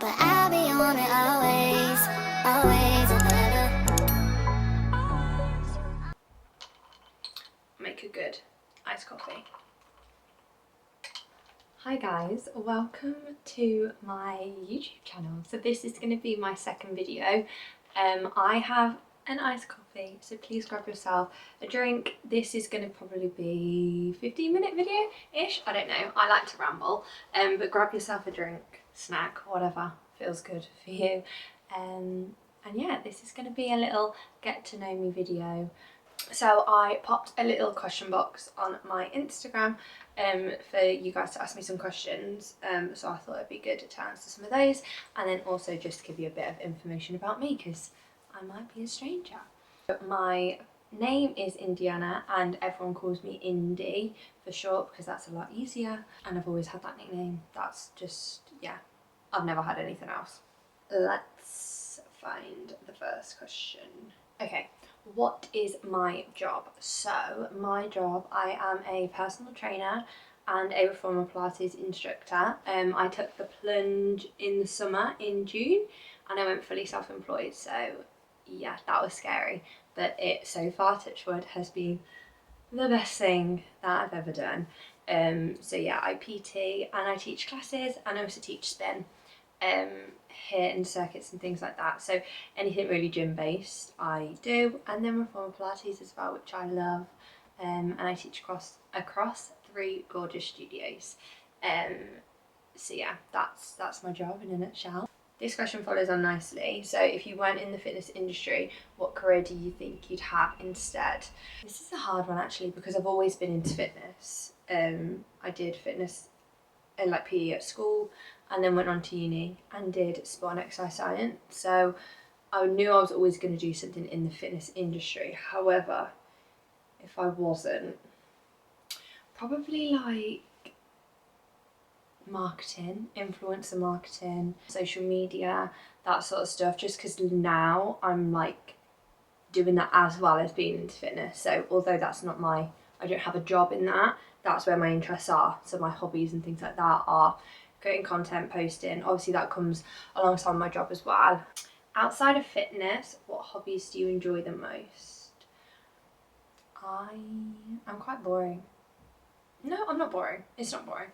but I'll be on it always, always and ever. Make a good iced coffee. Hi guys, welcome to my YouTube channel. So this is going to be my second video. I have an iced coffee, so please grab yourself a drink. This is going to probably be a 15-minute video-ish, I don't know, I like to ramble, but grab yourself a drink, snack, whatever feels good for you. And yeah, this is going to be a little get to know me video. So I popped a little question box on my Instagram for you guys to ask me some questions, so I thought it'd be good to answer some of those, and then also just give you a bit of information about me because I might be a stranger. My name is Indiana and everyone calls me Indy for short because that's a lot easier, and I've always had that nickname. That's just, yeah, I've never had anything else. Let's find the first question. Okay, what is my job? So my job, I am a personal trainer and a reformer Pilates instructor. I took the plunge in the summer in June and I went fully self-employed, so yeah, that was scary, but it so far, touch wood, has been the best thing that I've ever done. So yeah, I PT and I teach classes and I also teach spin here in circuits and things like that, so anything really gym based I do, and then reformer Pilates as well, which I love, and I teach across 3 gorgeous studios. So yeah, that's my job in a nutshell. This question follows on nicely. So if you weren't in the fitness industry, what career do you think you'd have instead? This is a hard one actually because I've always been into fitness. I did fitness in like PE at school, and then went on to uni and did sport and exercise science. So I knew I was always going to do something in the fitness industry. However, if I wasn't, probably like marketing, influencer marketing, social media, that sort of stuff, just because now I'm like doing that as well as being into fitness. So although that's not I don't have a job in that, that's where my interests are. So my hobbies and things like that are creating content, posting. Obviously that comes alongside my job as well. Outside of fitness, what hobbies do you enjoy the most? I'm quite boring. No, I'm not boring. It's not boring.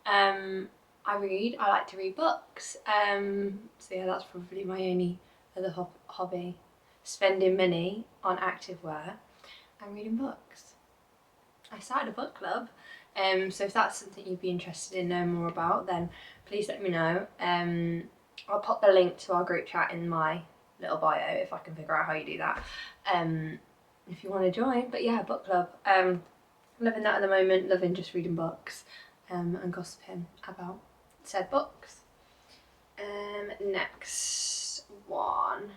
I read. I like to read books. So yeah, that's probably my only other hobby. Spending money on activewear and reading books. I started a book club, so if that's something you'd be interested in knowing more about, then please let me know. I'll pop the link to our group chat in my little bio if I can figure out how you do that, if you want to join. But yeah, book club. Loving that at the moment, loving just reading books and gossiping about said books. Next one.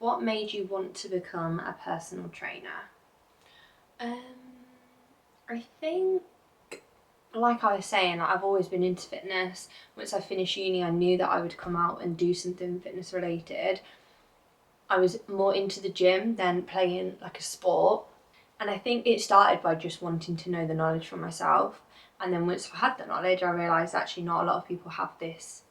What made you want to become a personal trainer? I think, like I was saying, like I've always been into fitness. Once I finished uni, I knew that I would come out and do something fitness related. I was more into the gym than playing like a sport. And I think it started by just wanting to know the knowledge for myself. And then once I had the knowledge, I realised actually not a lot of people have this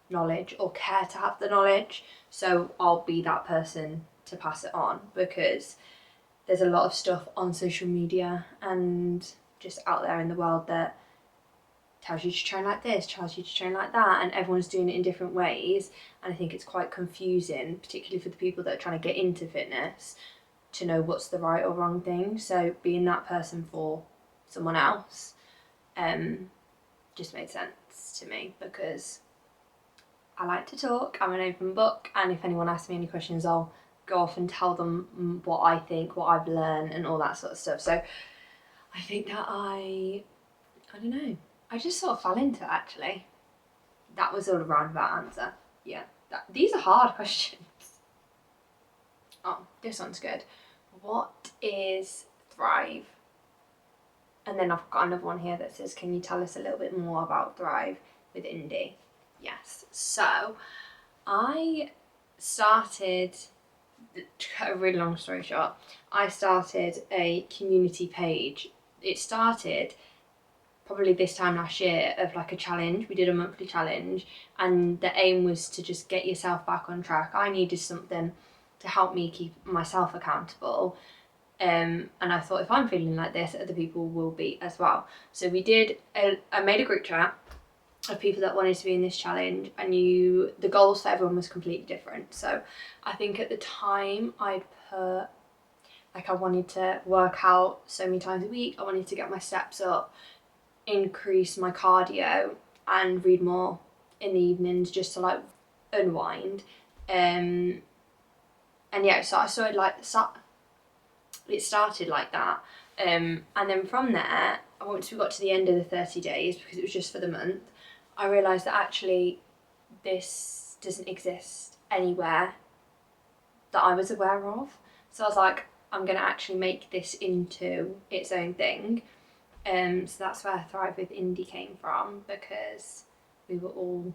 knowledge or care to have the knowledge. So I'll be that person to pass it on, because there's a lot of stuff on social media and just out there in the world that tells you to train like this, tells you to train like that, and everyone's doing it in different ways. And I think it's quite confusing, particularly for the people that are trying to get into fitness, to know what's the right or wrong thing. So being that person for someone else just made sense to me, because I like to talk, I'm an open book, and if anyone asks me any questions, I'll go off and tell them what I think, what I've learned and all that sort of stuff. So I think that I don't know, I just sort of fell into it actually. That was all a roundabout answer. Yeah, these are hard questions. Oh, this one's good. What is Thrive? And then I've got another one here that says, can you tell us a little bit more about Thrive with Indy? Yes, so I started, to cut a really long story short, I started a community page. It started probably this time last year of like a challenge. We did a monthly challenge, and the aim was to just get yourself back on track. I needed something to help me keep myself accountable. And I thought, if I'm feeling like this, other people will be as well. So I made a group chat of people that wanted to be in this challenge. I knew the goals for everyone was completely different. So I think at the time I'd put, like, I wanted to work out so many times a week. I wanted to get my steps up, increase my cardio, and read more in the evenings just to like unwind. And yeah, so I started like it started like that. And then from there, once we got to the end of the 30 days, because it was just for the month, I realised that actually this doesn't exist anywhere that I was aware of. So I was like, I'm going to actually make this into its own thing. So that's where Thrive with Indie came from, because we were all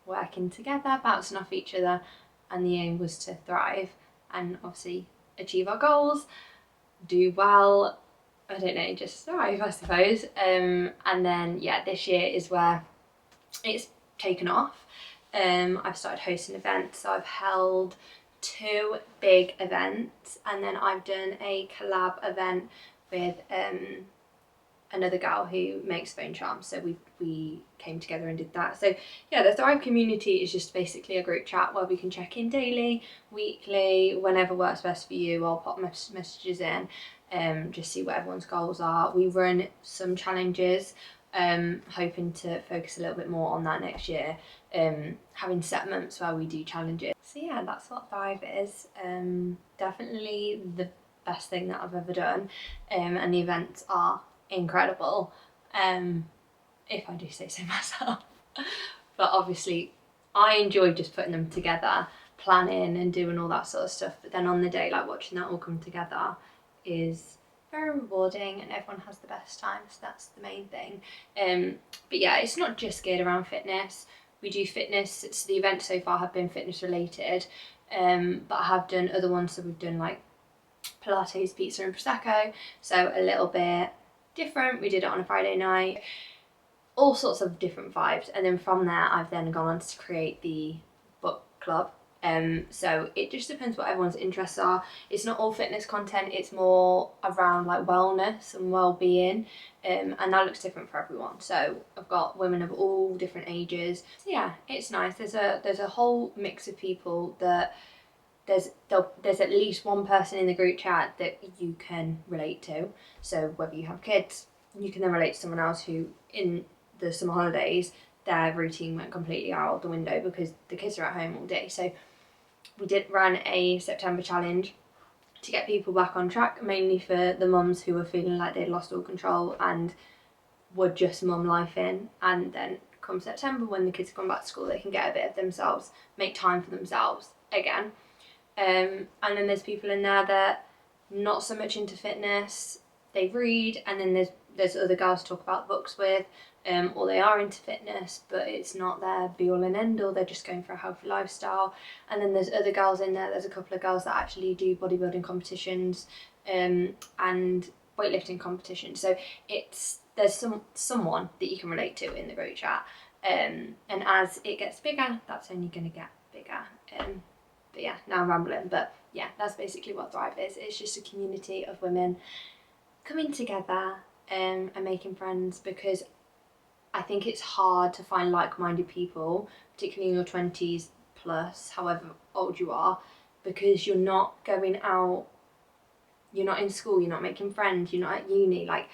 working together, bouncing off each other, and the aim was to thrive and obviously achieve our goals, do well, I don't know, just thrive, I suppose. And then yeah, this year is where it's taken off. I've started hosting events, so I've held 2 big events, and then I've done a collab event with another gal who makes phone charms, so we came together and did that. So yeah, the Thrive community is just basically a group chat where we can check in daily, weekly, whenever works best for you. I'll pop messages in, just see what everyone's goals are. We run some challenges, hoping to focus a little bit more on that next year, having set months where we do challenges. So yeah, that's what Thrive is. Definitely the best thing that I've ever done, and the events are incredible, if I do say so myself. But obviously I enjoy just putting them together, planning and doing all that sort of stuff, but then on the day, like, watching that all come together is very rewarding, and everyone has the best time, so that's the main thing. But yeah, it's not just geared around fitness. We do fitness, so the events so far have been fitness related, but I have done other ones. So we've done like Pilates, pizza and Prosecco, so a little bit different. We did it on a Friday night, all sorts of different vibes. And then from there, I've then gone on to create the book club. So it just depends what everyone's interests are. It's not all fitness content, it's more around like wellness and well-being, and that looks different for everyone. So I've got women of all different ages. So yeah, it's nice. There's a whole mix of people that there's at least one person in the group chat that you can relate to. So whether you have kids, you can then relate to someone else who, in the summer holidays, their routine went completely out the window because the kids are at home all day. So we did run a September challenge to get people back on track, mainly for the mums who were feeling like they'd lost all control and were just mum life in. And then come September, when the kids have gone back to school, they can get a bit of themselves, make time for themselves again. And then there's people in there that not so much into fitness, they read, and then there's other girls to talk about books with, or they are into fitness, but it's not their be all and end all, they're just going for a healthy lifestyle. And then there's other girls in there, there's a couple of girls that actually do bodybuilding competitions, and weightlifting competitions. So there's someone that you can relate to in the group chat. And as it gets bigger, that's only going to get bigger. But yeah, now I'm rambling, but yeah, that's basically what Thrive is. It's just a community of women coming together, and making friends, because I think it's hard to find like-minded people, particularly in your 20s plus, however old you are, because you're not going out, you're not in school, you're not making friends, you're not at uni. Like,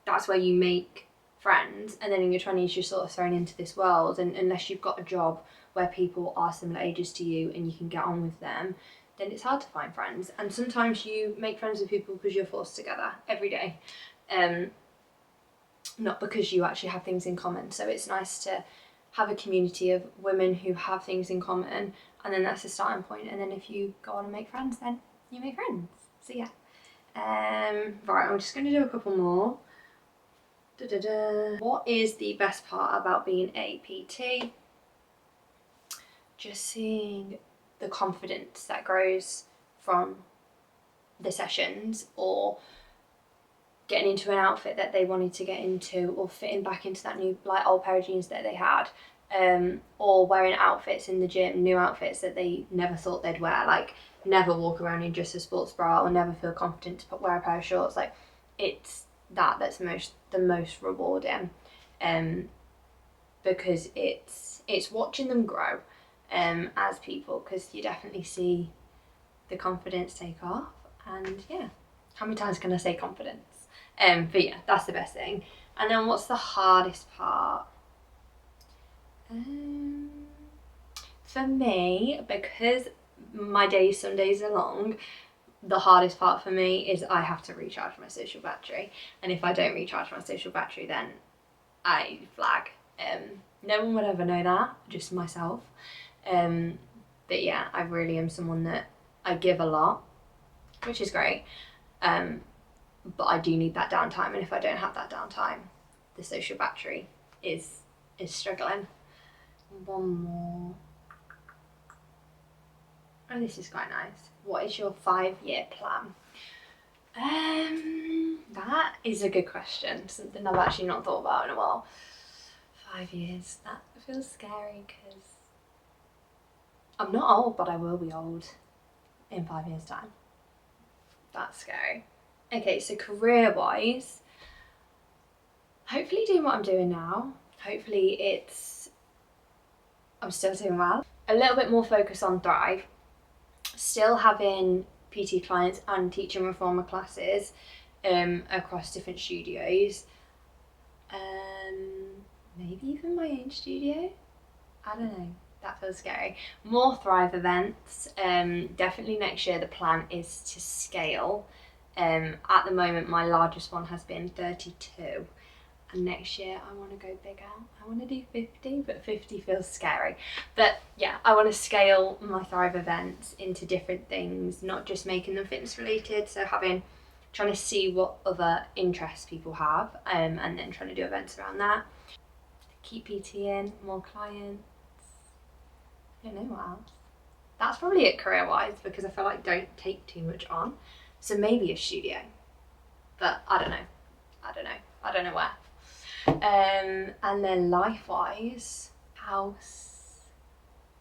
that's where you make friends. And then in your 20s, you're sort of thrown into this world, and unless you've got a job where people are similar ages to you and you can get on with them, then it's hard to find friends. And sometimes you make friends with people because you're forced together every day, not because you actually have things in common. So it's nice to have a community of women who have things in common, and then that's the starting point. And then if you go on and make friends, then you make friends. So yeah. Right, I'm just going to do a couple more. What is the best part about being a PT? Just seeing the confidence that grows from the sessions, or getting into an outfit that they wanted to get into, or fitting back into that new like old pair of jeans that they had, or wearing outfits in the gym, new outfits that they never thought they'd wear, like never walk around in just a sports bra or never feel confident to wear a pair of shorts. Like it's that's the most rewarding, because it's watching them grow as people, because you definitely see the confidence take off. And yeah, how many times can I say confidence? But yeah, that's the best thing. And then what's the hardest part? For me, because my days some days are long, the hardest part for me is I have to recharge my social battery, and if I don't recharge my social battery, then I flag. No one would ever know that, just myself. But yeah, I really am someone that I give a lot, which is great, but I do need that downtime, and if I don't have that downtime, the social battery is struggling. One more. Oh, this is quite nice. What is your 5-year plan? That is a good question. Something I've actually not thought about in a while. 5 years. That feels scary because I'm not old, but I will be old in 5 years' time. That's scary. Okay, so career-wise, hopefully doing what I'm doing now. Hopefully I'm still doing well. A little bit more focus on Thrive. Still having PT clients and teaching reformer classes across different studios. Maybe even my own studio. I don't know. That feels scary. More Thrive events. Definitely next year the plan is to scale. At the moment my largest one has been 32. And next year I want to go bigger. I want to do 50, but 50 feels scary. But yeah, I want to scale my Thrive events into different things, not just making them fitness related. So trying to see what other interests people have, and then trying to do events around that. Keep PTing, more clients. I don't know what else. That's probably it career-wise, because I feel like I don't take too much on. So maybe a studio, but I don't know where. And then life-wise, house,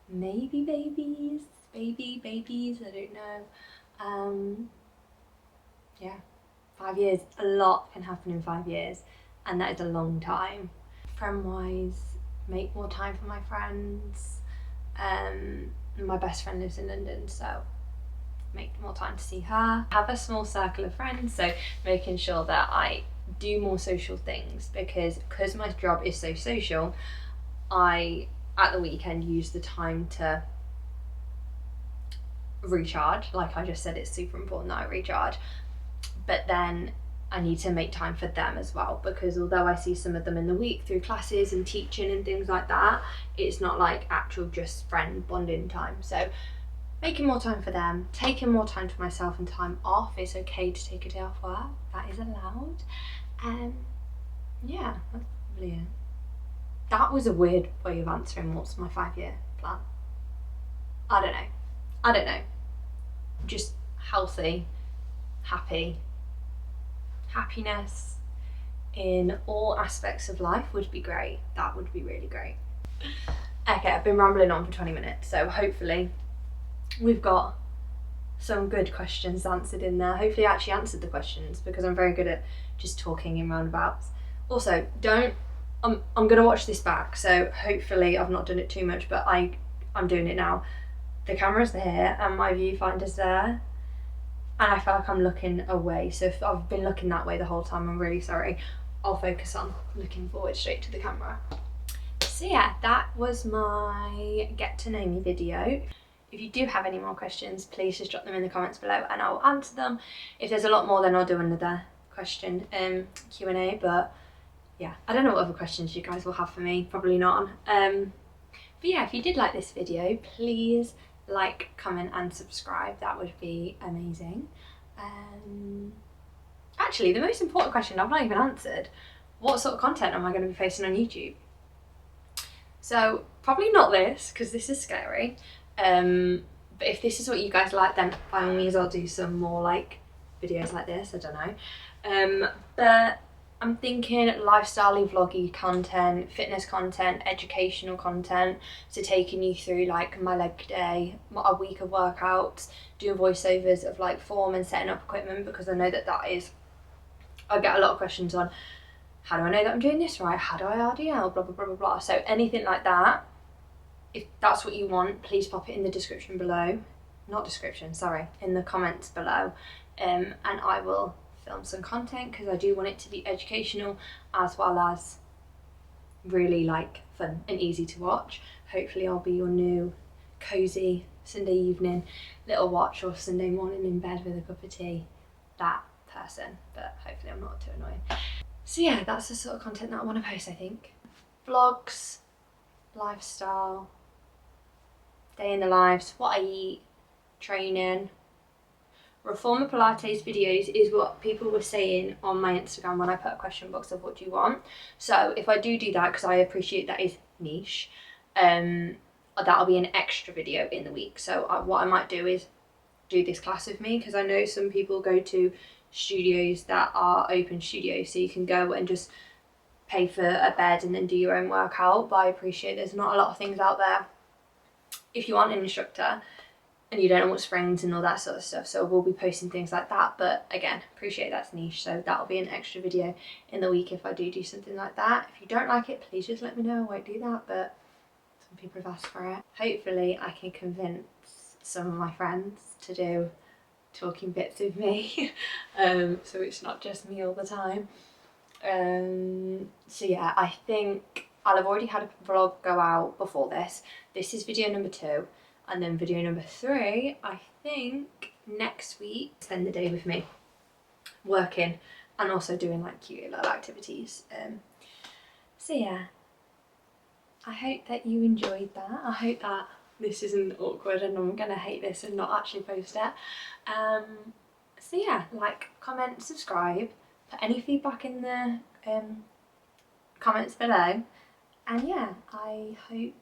maybe babies, I don't know. Yeah, 5 years, a lot can happen in 5 years, and that is a long time. Friend-wise, make more time for my friends. My best friend lives in London, so make more time to see her. Have a small circle of friends, so making sure that I do more social things, because my job is so social, I at the weekend use the time to recharge. Like I just said, it's super important that I recharge, but then I need to make time for them as well, because although I see some of them in the week through classes and teaching and things like that, it's not like actual just friend bonding time. So making more time for them, taking more time to myself and time off. It's okay to take a day off work, that is allowed. Yeah, that's probably it. That was a weird way of answering what's my 5-year plan. I don't know. Just healthy, happy. Happiness in all aspects of life would be great. That would be really great. Okay, I've been rambling on for 20 minutes, so hopefully we've got some good questions answered in there. Hopefully I actually answered the questions, because I'm very good at just talking in roundabouts. Also, I'm gonna watch this back, so hopefully I've not done it too much, but I'm doing it now. The camera's there and my viewfinder's there, and I feel like I'm looking away, so if I've been looking that way the whole time, I'm really sorry. I'll focus on looking forward straight to the camera. So yeah, that was my get to know me video. If you do have any more questions, please just drop them in the comments below and I'll answer them. If there's a lot more, then I'll do another question Q&A, but yeah, I don't know what other questions you guys will have for me, probably none. But yeah, if you did like this video, please like, comment and subscribe. That would be amazing. Actually, the most important question I've not even answered: what sort of content am I going to be posting on YouTube? So probably not this, because this is scary. But if this is what you guys like, then by all means I'll do some more like videos like this. I don't know. But I'm thinking lifestyle vloggy content, fitness content, educational content, so taking you through like my leg day, a week of workouts, doing voiceovers of like form and setting up equipment, because I know that is, I get a lot of questions on how do I know that I'm doing this right, how do I RDL, blah blah blah blah blah. So anything like that, if that's what you want, please pop it in the description below, not description, sorry, in the comments below, and I will film some content, because I do want it to be educational as well as really like fun and easy to watch. Hopefully I'll be your new cozy Sunday evening little watch, or Sunday morning in bed with a cup of tea, that person, but hopefully I'm not too annoying. So yeah, that's the sort of content that I want to post, I think. Vlogs, lifestyle, day in the lives, what I eat, training. Reformer Pilates videos is what people were saying on my Instagram when I put a question box of what do you want. So if I do that, because I appreciate that is niche, that'll be an extra video in the week. So what I might do is do this class with me, because I know some people go to studios that are open studios, so you can go and just pay for a bed and then do your own workout. But I appreciate there's not a lot of things out there if you want an instructor and you don't know what springs and all that sort of stuff. So we'll be posting things like that, but again, appreciate that's niche, so that'll be an extra video in the week if I do something like that. If you don't like it, please just let me know, I won't do that, but some people have asked for it. Hopefully I can convince some of my friends to do talking bits with me, so it's not just me all the time. So yeah, I think I'll have already had a vlog go out before this. This is video number 2. And then video number 3, I think next week, spend the day with me working and also doing like cute little activities. So yeah, I hope that you enjoyed that. I hope that this isn't awkward and I'm gonna hate this and not actually post it. So yeah, like, comment, subscribe, put any feedback in the comments below, and yeah, I hope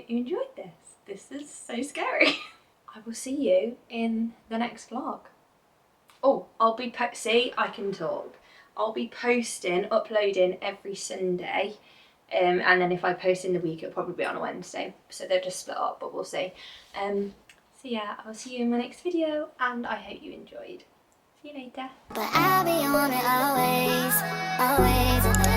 you enjoyed this. This is so scary. I will see you in the next vlog. Oh, I'll be see, I can talk. I'll be uploading every Sunday, and then if I post in the week, it'll probably be on a Wednesday. So they'll just split up, but we'll see. So yeah, I'll see you in my next video, and I hope you enjoyed. See you later. But I'll be on it always, always.